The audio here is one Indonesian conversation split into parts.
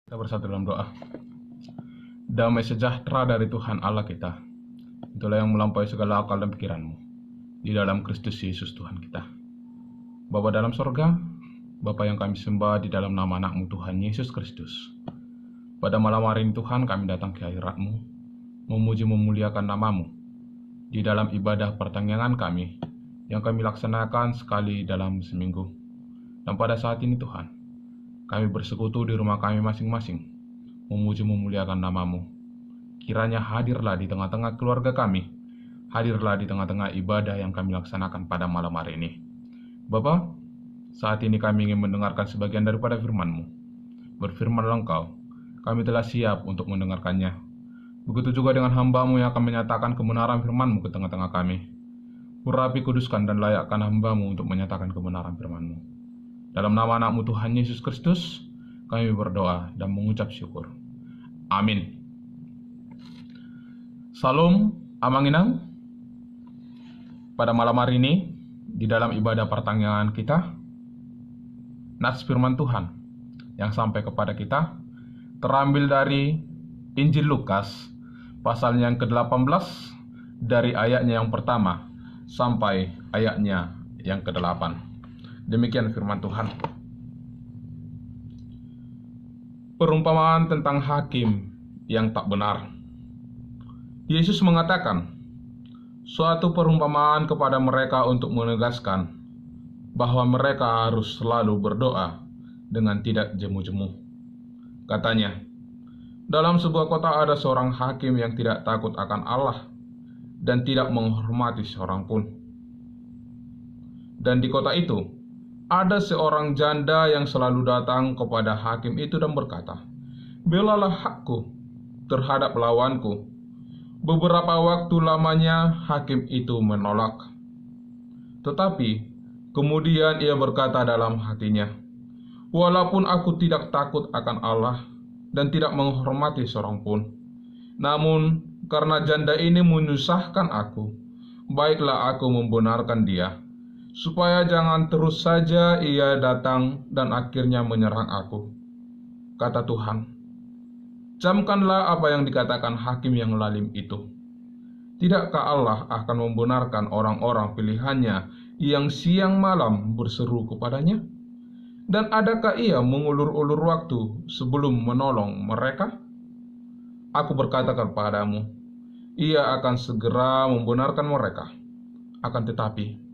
Kita bersatu dalam doa. Damai sejahtera dari Tuhan Allah kita, itulah yang melampaui segala akal dan pikiranmu, di dalam Kristus Yesus Tuhan kita. Bapa dalam sorga, Bapa yang kami sembah di dalam nama anak-Mu Tuhan Yesus Kristus. Pada malam hari ini Tuhan, kami datang ke hadirat-Mu, memuji memuliakan nama-Mu, di dalam ibadah pertanggungan kami, yang kami laksanakan sekali dalam seminggu. Dan pada saat ini Tuhan, kami bersekutu di rumah kami masing-masing, memuji memuliakan nama-Mu. Kiranya hadirlah di tengah-tengah keluarga kami, hadirlah di tengah-tengah ibadah yang kami laksanakan pada malam hari ini. Bapa, saat ini kami ingin mendengarkan sebagian daripada firman-Mu. Berfirmanlah Engkau, kami telah siap untuk mendengarkannya. Begitu juga dengan hamba-Mu yang akan menyatakan kebenaran firman-Mu ke tengah-tengah kami. Urapi, kuduskan, dan layakkan hamba-Mu untuk menyatakan kebenaran firman-Mu. Dalam nama anak-Mu Tuhan Yesus Kristus, kami berdoa dan mengucap syukur. Amin. Salam Amanginang. Pada malam hari ini, di dalam ibadah pertanggungan kita, nats firman Tuhan yang sampai kepada kita terambil dari Injil Lukas, pasal yang ke-18, dari ayatnya yang pertama sampai ayatnya yang ke-8. Demikian firman Tuhan. Perumpamaan tentang hakim yang tak benar. Yesus mengatakan suatu perumpamaan kepada mereka untuk menegaskan bahwa mereka harus selalu berdoa dengan tidak jemu-jemu. Katanya, dalam sebuah kota ada seorang hakim yang tidak takut akan Allah dan tidak menghormati seorang pun. Dan di kota itu ada seorang janda yang selalu datang kepada hakim itu dan berkata, "Belalah hakku terhadap lawanku." Beberapa waktu lamanya hakim itu menolak. Tetapi kemudian ia berkata dalam hatinya, "Walaupun aku tidak takut akan Allah dan tidak menghormati seorang pun, namun karena janda ini menyusahkan aku, baiklah aku membenarkan dia, supaya jangan terus saja ia datang dan akhirnya menyerang aku." Kata Tuhan, camkanlah apa yang dikatakan hakim yang lalim itu. Tidakkah Allah akan membenarkan orang-orang pilihannya yang siang malam berseru kepadanya? Dan adakah ia mengulur-ulur waktu sebelum menolong mereka? Aku berkata kepadamu, ia akan segera membenarkan mereka. Akan tetapi,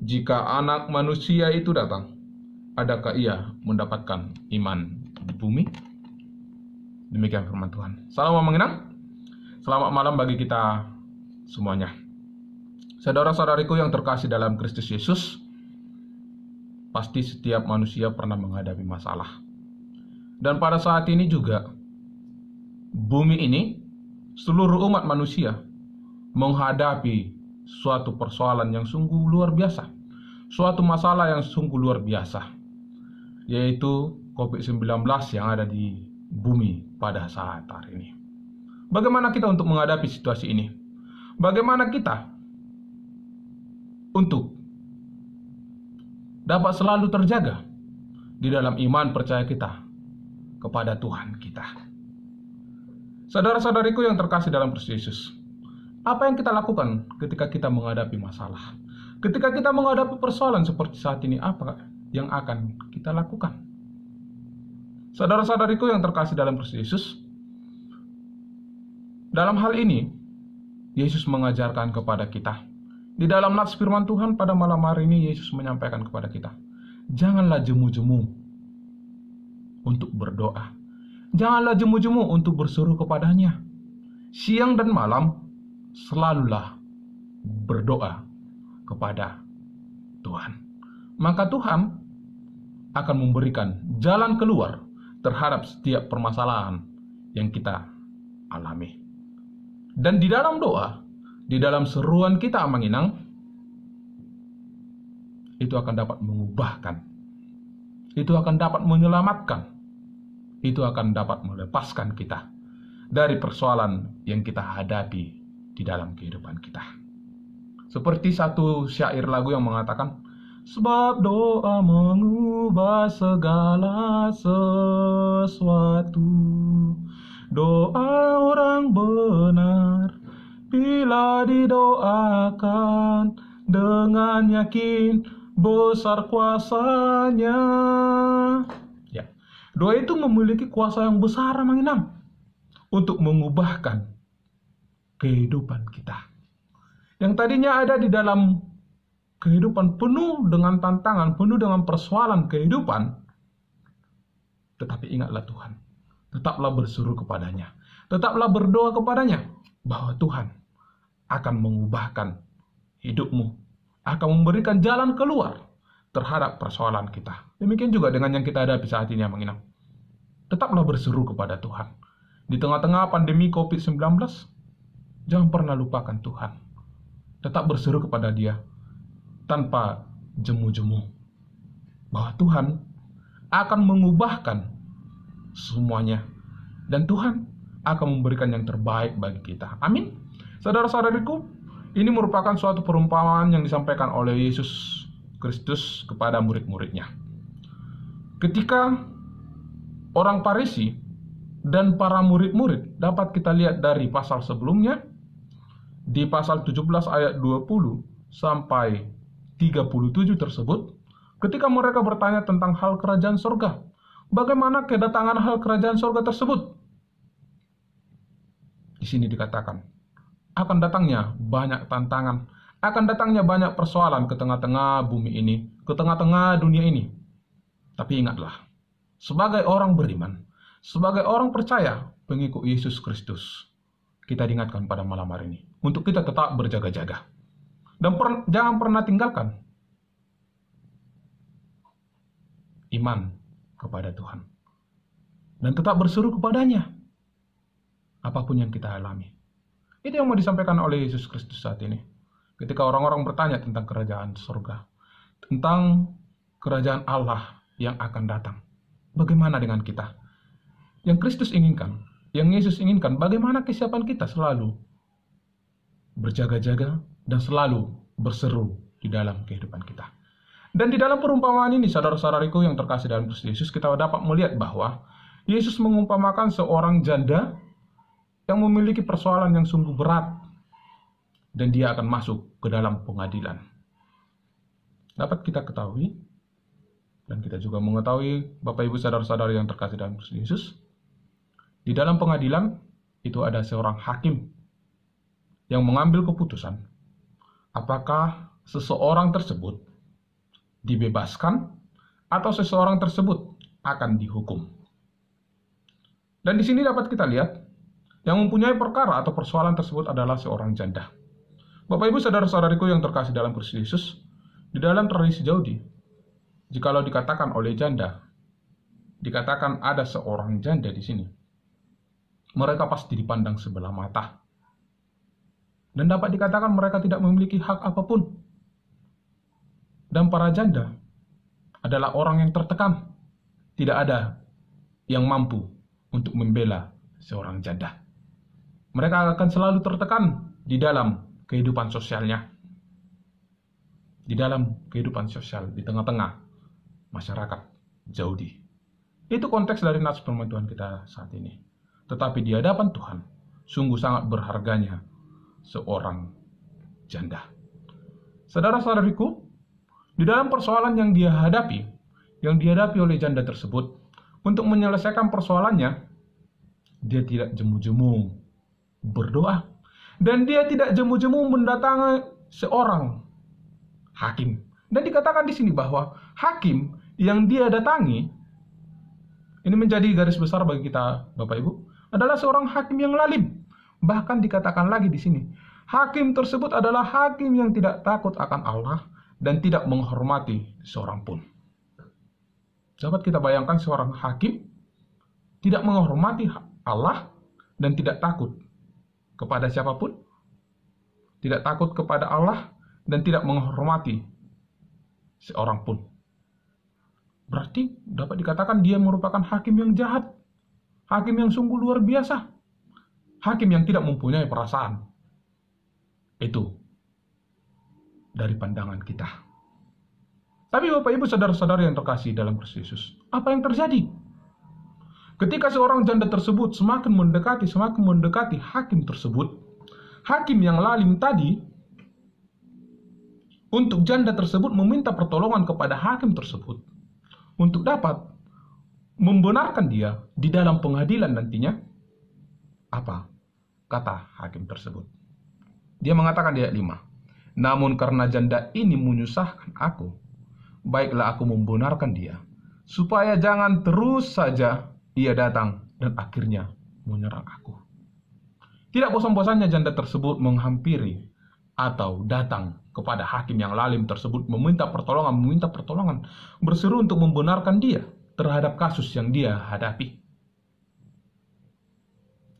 jika Anak Manusia itu datang, adakah ia mendapatkan iman di bumi? Demikian firman Tuhan. Salam mengenang. Selamat malam bagi kita semuanya. Saudara-saudariku yang terkasih dalam Kristus Yesus, pasti setiap manusia pernah menghadapi masalah. Dan pada saat ini juga, bumi ini, seluruh umat manusia menghadapi suatu persoalan yang sungguh luar biasa, suatu masalah yang sungguh luar biasa, yaitu COVID-19 yang ada di bumi pada saat hari ini. Bagaimana kita untuk menghadapi situasi ini? Bagaimana kita untuk dapat selalu terjaga di dalam iman percaya kita kepada Tuhan kita? Saudara-saudariku yang terkasih dalam Kristus Yesus, apa yang kita lakukan ketika kita menghadapi masalah? Ketika kita menghadapi persoalan seperti saat ini, apa yang akan kita lakukan? Saudara-saudariku yang terkasih dalam Kristus Yesus, dalam hal ini, Yesus mengajarkan kepada kita. Di dalam nats firman Tuhan pada malam hari ini, Yesus menyampaikan kepada kita, janganlah jemu-jemu untuk berdoa. Janganlah jemu-jemu untuk berseru kepadanya. Siang dan malam, selalulah berdoa kepada Tuhan. Maka Tuhan akan memberikan jalan keluar terhadap setiap permasalahan yang kita alami. Dan di dalam doa, di dalam seruan kita menginang, itu akan dapat mengubahkan, itu akan dapat menyelamatkan, itu akan dapat melepaskan kita dari persoalan yang kita hadapi di dalam kehidupan kita. Seperti satu syair lagu yang mengatakan, sebab doa mengubah segala sesuatu. Doa orang benar bila didoakan dengan yakin besar kuasanya. Ya, doa itu memiliki kuasa yang besar, Manginang, untuk mengubahkan kehidupan kita. Yang tadinya ada di dalam kehidupan penuh dengan tantangan, penuh dengan persoalan kehidupan. Tetapi ingatlah Tuhan, tetaplah berseru kepadanya, tetaplah berdoa kepadanya, bahwa Tuhan akan mengubahkan hidupmu, akan memberikan jalan keluar terhadap persoalan kita. Demikian juga dengan yang kita hadapi saat ini, Manginang. Tetaplah berseru kepada Tuhan. Di tengah-tengah pandemi COVID-19, jangan pernah lupakan Tuhan. Tetap berseru kepada Dia tanpa jemu-jemu, bahwa Tuhan akan mengubahkan semuanya, dan Tuhan akan memberikan yang terbaik bagi kita. Amin. Saudara-saudariku, ini merupakan suatu perumpamaan yang disampaikan oleh Yesus Kristus kepada murid-muridnya. Ketika orang Farisi dan para murid-murid, dapat kita lihat dari pasal sebelumnya, di pasal 17 ayat 20 sampai 37 tersebut, ketika mereka bertanya tentang hal kerajaan surga, bagaimana kedatangan hal kerajaan surga tersebut? Di sini dikatakan, akan datangnya banyak tantangan, akan datangnya banyak persoalan ke tengah-tengah bumi ini, ke tengah-tengah dunia ini. Tapi ingatlah, sebagai orang beriman, sebagai orang percaya, pengikut Yesus Kristus, kita diingatkan pada malam hari ini untuk kita tetap berjaga-jaga. Dan jangan pernah tinggalkan iman kepada Tuhan. Dan tetap berseru kepadanya apapun yang kita alami. Itu yang mau disampaikan oleh Yesus Kristus saat ini. Ketika orang-orang bertanya tentang kerajaan surga, tentang kerajaan Allah yang akan datang, bagaimana dengan kita? Yang Kristus inginkan, yang Yesus inginkan, bagaimana kesiapan kita selalu berjaga-jaga dan selalu berseru di dalam kehidupan kita. Dan di dalam perumpamaan ini, saudara-saudariku yang terkasih dalam Kristus Yesus, kita dapat melihat bahwa Yesus mengumpamakan seorang janda yang memiliki persoalan yang sungguh berat, dan dia akan masuk ke dalam pengadilan. Dapat kita ketahui, dan kita juga mengetahui, Bapak Ibu saudara-saudari yang terkasih dalam Kristus Yesus, di dalam pengadilan itu ada seorang hakim yang mengambil keputusan apakah seseorang tersebut dibebaskan atau seseorang tersebut akan dihukum. Dan di sini dapat kita lihat yang mempunyai perkara atau persoalan tersebut adalah seorang janda. Bapak Ibu saudara-saudariku yang terkasih dalam Kristus Yesus, di dalam tradisi Yahudi, jikalau dikatakan oleh janda, dikatakan ada seorang janda di sini, mereka pasti dipandang sebelah mata. Dan dapat dikatakan mereka tidak memiliki hak apapun. Dan para janda adalah orang yang tertekan. Tidak ada yang mampu untuk membela seorang janda. Mereka akan selalu tertekan di dalam kehidupan sosialnya. Di dalam kehidupan sosial, di tengah-tengah masyarakat Yahudi. Itu konteks dari nats firman Tuhan kita saat ini. Tetapi di hadapan Tuhan, sungguh sangat berharganya seorang janda. Saudara-saudariku, di dalam persoalan yang dihadapi oleh janda tersebut, untuk menyelesaikan persoalannya, dia tidak jemu-jemu berdoa, dan dia tidak jemu-jemu mendatangi seorang hakim. Dan dikatakan di sini bahwa hakim yang dia datangi, ini menjadi garis besar bagi kita, Bapak Ibu, adalah seorang hakim yang lalim. Bahkan dikatakan lagi di sini, hakim tersebut adalah hakim yang tidak takut akan Allah dan tidak menghormati seorang pun. Dapat kita bayangkan seorang hakim tidak menghormati Allah dan tidak takut kepada siapapun, tidak takut kepada Allah dan tidak menghormati seorang pun. Berarti dapat dikatakan dia merupakan hakim yang jahat, hakim yang sungguh luar biasa, hakim yang tidak mempunyai perasaan. Itu dari pandangan kita. Tapi Bapak Ibu saudara-saudara yang terkasih dalam Kristus Yesus, apa yang terjadi? Ketika seorang janda tersebut semakin mendekati hakim tersebut, hakim yang lalim tadi untuk janda tersebut meminta pertolongan kepada hakim tersebut untuk dapat membenarkan dia di dalam pengadilan nantinya. Apa kata hakim tersebut? Dia mengatakan di ayat 5, namun karena janda ini menyusahkan aku, baiklah aku membenarkan dia, supaya jangan terus saja ia datang dan akhirnya menyerang aku. Tidak bosan-bosannya janda tersebut menghampiri atau datang kepada hakim yang lalim tersebut meminta pertolongan, berseru untuk membenarkan dia terhadap kasus yang dia hadapi.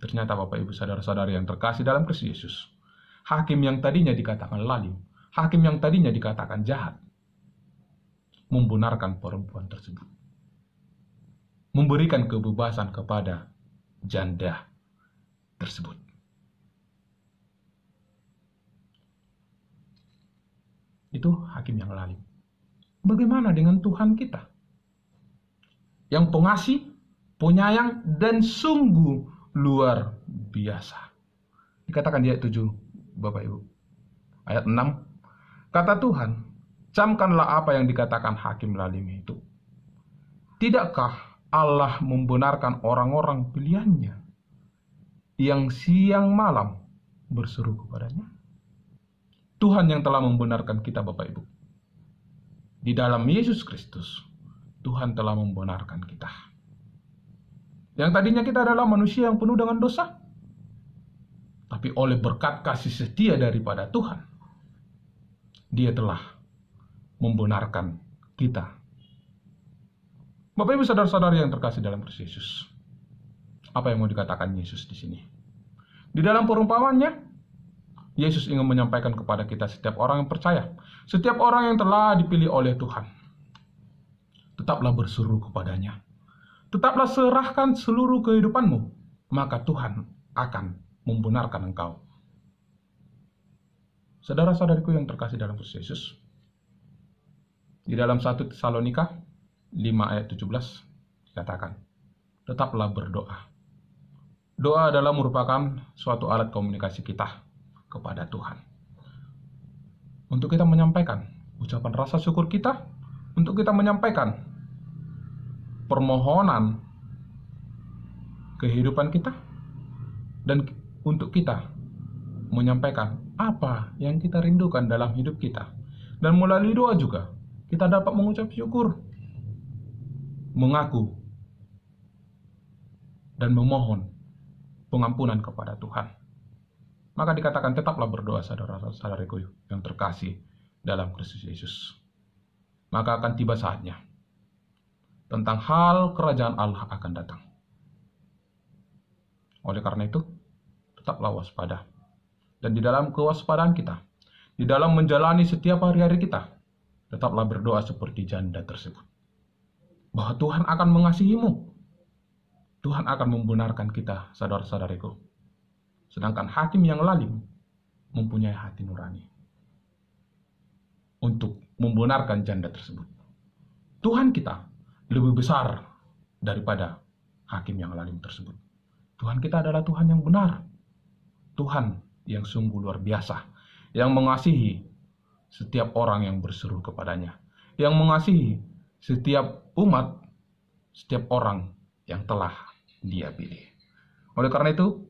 Ternyata Bapak Ibu saudara-saudari yang terkasih dalam Kristus Yesus, hakim yang tadinya dikatakan lalim, hakim yang tadinya dikatakan jahat, membenarkan perempuan tersebut, memberikan kebebasan kepada janda tersebut. Itu hakim yang lalim. Bagaimana dengan Tuhan kita? Yang pengasih, penyayang, dan sungguh luar biasa. Dikatakan di ayat 7, Bapak Ibu. Ayat 6, kata Tuhan, camkanlah apa yang dikatakan hakim lalim itu. Tidakkah Allah membenarkan orang-orang pilihannya yang siang malam berseru kepadanya? Tuhan yang telah membenarkan kita Bapak Ibu. Di dalam Yesus Kristus, Tuhan telah membenarkan kita. Yang tadinya kita adalah manusia yang penuh dengan dosa, tapi oleh berkat kasih setia daripada Tuhan, Dia telah membenarkan kita. Bapak Ibu saudara-saudari yang terkasih dalam Kristus Yesus, apa yang mau dikatakan Yesus di sini? Di dalam perumpamannya, Yesus ingin menyampaikan kepada kita setiap orang yang percaya, setiap orang yang telah dipilih oleh Tuhan, tetaplah berseru kepadanya. Tetaplah serahkan seluruh kehidupanmu, maka Tuhan akan membenarkan engkau. Saudara-saudariku yang terkasih dalam Kristus Yesus, di dalam 1 Tesalonika 5 ayat 17 dikatakan, tetaplah berdoa. Doa adalah merupakan suatu alat komunikasi kita kepada Tuhan. Untuk kita menyampaikan ucapan rasa syukur kita, untuk kita menyampaikan permohonan kehidupan kita, dan untuk kita menyampaikan apa yang kita rindukan dalam hidup kita. Dan melalui doa juga kita dapat mengucap syukur, mengaku, dan memohon pengampunan kepada Tuhan. Maka dikatakan tetaplah berdoa saudara-saudariku yang terkasih dalam Kristus Yesus. Maka akan tiba saatnya tentang hal kerajaan Allah akan datang. Oleh karena itu, tetaplah waspada. Dan di dalam kewaspadaan kita, di dalam menjalani setiap hari-hari kita, tetaplah berdoa seperti janda tersebut, bahwa Tuhan akan mengasihimu. Tuhan akan membenarkan kita, saudara-saudariku. Sedangkan hakim yang lalim mempunyai hati nurani untuk membenarkan janda tersebut. Tuhan kita lebih besar daripada hakim yang lalim tersebut. Tuhan kita adalah Tuhan yang benar. Tuhan yang sungguh luar biasa, yang mengasihi setiap orang yang berseru kepadanya, yang mengasihi setiap umat, setiap orang yang telah Dia pilih. Oleh karena itu,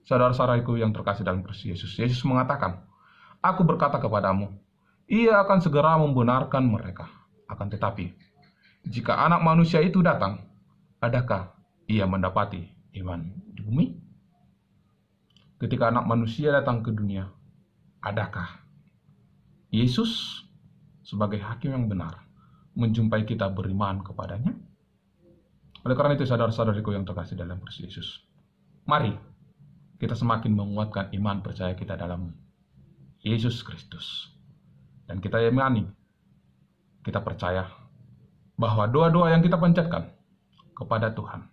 saudara-saudariku yang terkasih dalam Kristus Yesus, Yesus mengatakan, aku berkata kepadamu, Ia akan segera membenarkan mereka. Akan tetapi, jika Anak Manusia itu datang, adakah Ia mendapati iman di bumi? Ketika Anak Manusia datang ke dunia, adakah Yesus sebagai hakim yang benar menjumpai kita beriman kepadanya? Oleh karena itu, saudara-saudariku yang terkasih dalam Kristus Yesus, mari kita semakin menguatkan iman percaya kita dalam Yesus Kristus. Dan kita imani, kita percaya bahwa doa-doa yang kita panjatkan kepada Tuhan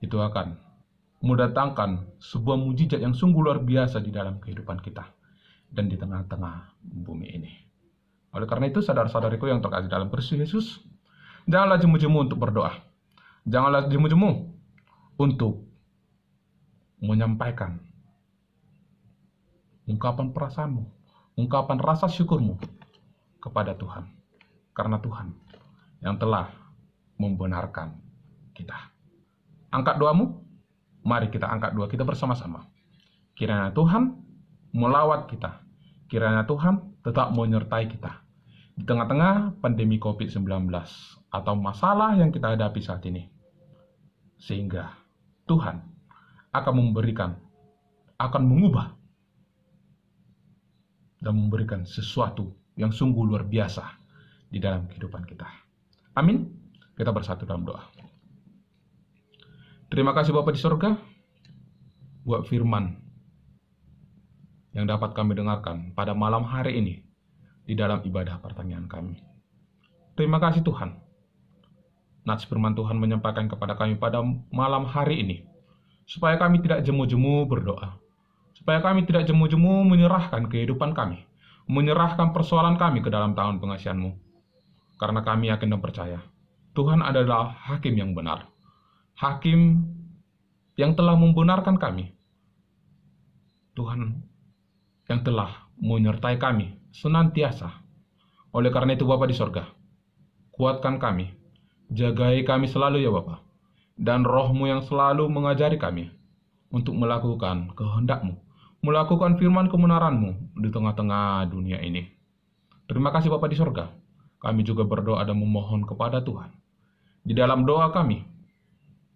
itu akan mendatangkan sebuah mujizat yang sungguh luar biasa di dalam kehidupan kita dan di tengah-tengah bumi ini. Oleh karena itu, saudara-saudariku yang terkasih dalam Kristus Yesus, janganlah jemu-jemu untuk berdoa. Janganlah jemu-jemu untuk menyampaikan ungkapan perasaanmu, ungkapan rasa syukurmu kepada Tuhan. Karena Tuhan yang telah membenarkan kita. Angkat doamu, mari kita angkat doa kita bersama-sama. Kiranya Tuhan melawat kita. Kiranya Tuhan tetap menyertai kita di tengah-tengah pandemi COVID-19 atau masalah yang kita hadapi saat ini. Sehingga Tuhan akan mengubah dan memberikan sesuatu yang sungguh luar biasa di dalam kehidupan kita. Amin. Kita bersatu dalam doa. Terima kasih Bapa di surga buat firman yang dapat kami dengarkan pada malam hari ini di dalam ibadah pertanyaan kami. Terima kasih Tuhan. Nats firman Tuhan menyampaikan kepada kami pada malam hari ini, supaya kami tidak jemu-jemu berdoa, supaya kami tidak jemu-jemu menyerahkan kehidupan kami, menyerahkan persoalan kami ke dalam tangan pengasihan-Mu. Karena kami yakin dan percaya, Tuhan adalah hakim yang benar, hakim yang telah membenarkan kami, Tuhan yang telah menyertai kami senantiasa. Oleh karena itu Bapa di sorga, kuatkan kami, jagai kami selalu ya Bapa, dan Roh-Mu yang selalu mengajari kami untuk melakukan kehendak-Mu, melakukan firman kebenaran-Mu di tengah-tengah dunia ini. Terima kasih Bapa di sorga. Kami juga berdoa dan memohon kepada Tuhan. Di dalam doa kami,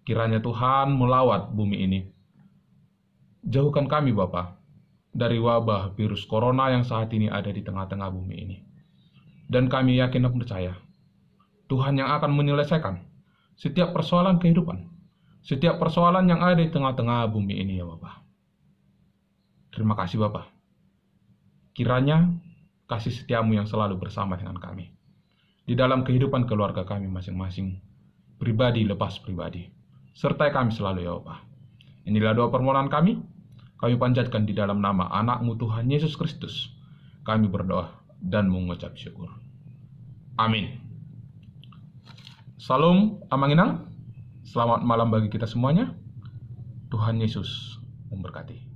kiranya Tuhan melawat bumi ini. Jauhkan kami Bapa dari wabah virus corona yang saat ini ada di tengah-tengah bumi ini. Dan kami yakin dan percaya, Tuhan yang akan menyelesaikan setiap persoalan kehidupan, setiap persoalan yang ada di tengah-tengah bumi ini ya Bapa. Terima kasih Bapa. Kiranya kasih setiamu yang selalu bersama dengan kami di dalam kehidupan keluarga kami masing-masing, pribadi lepas pribadi. Sertai kami selalu ya Bapa. Inilah doa permohonan kami panjatkan di dalam nama anak-Mu Tuhan Yesus Kristus. Kami berdoa dan mengucap syukur. Amin. Salam Amanginang. Selamat malam bagi kita semuanya. Tuhan Yesus memberkati.